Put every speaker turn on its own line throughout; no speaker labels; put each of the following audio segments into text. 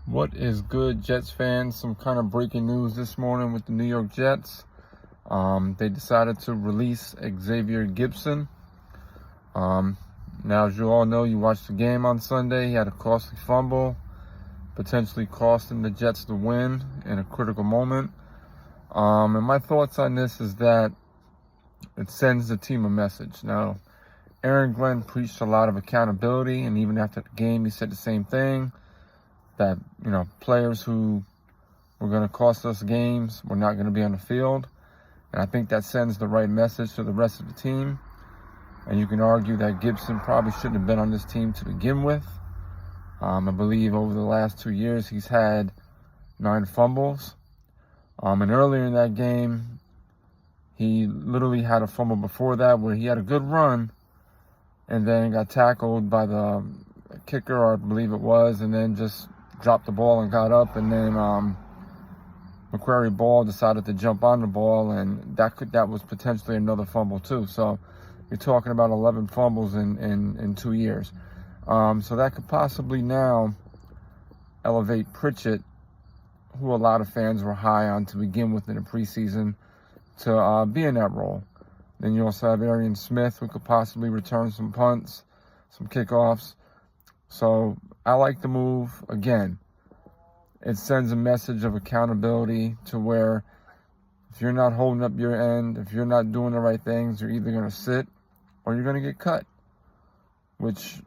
What is good, Jets fans? Some kind of breaking news this morning with the New York Jets. They decided to release Xavier Gipson. Now, as you all know, you watched the game on Sunday. He had a costly fumble, potentially costing the Jets the win in a critical moment. And my thoughts on this is that it sends the team a message. Now, Aaron Glenn preached a lot of accountability, and even after the game, he said the same thing. That, players who were going to cost us games were not going to be on the field. And I think that sends the right message to the rest of the team. And you can argue that Gipson probably shouldn't have been on this team to begin with. I believe over the last 2 years, he's had 9 fumbles. And earlier in that game, he literally had a fumble before that where he had a good run and then got tackled by the kicker, or I believe it was, and then just dropped the ball and got up, and then McQuarrie Ball decided to jump on the ball, and that was potentially another fumble too. So you're talking about 11 fumbles in 2 years. So that could possibly now elevate Pritchett, who a lot of fans were high on to begin with in the preseason, to be in that role. Then you also have Arian Smith, who could possibly return some punts, some kickoffs. So I like the move. Again, it sends a message of accountability to where if you're not holding up your end, if you're not doing the right things, you're either going to sit or you're going to get cut, which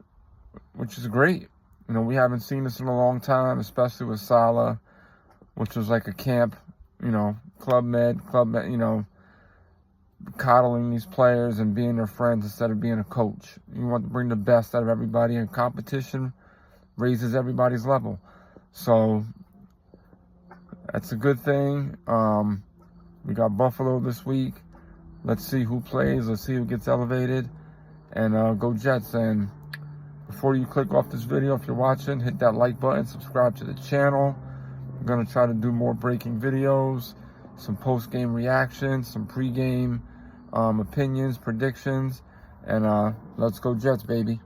is great. We haven't seen this in a long time, especially with Salah, which was like a camp, club med, coddling these players and being their friends instead of being a coach. You want to bring the best out of everybody, and competition raises everybody's level. So that's a good thing. We got Buffalo this week. Let's see who plays. Let's see who gets elevated. And go Jets. And before you click off this video, if you're watching, hit that like button, subscribe to the channel. I'm going to try to do more breaking videos, some post-game reactions, some pre-game opinions, predictions, and let's go Jets, baby.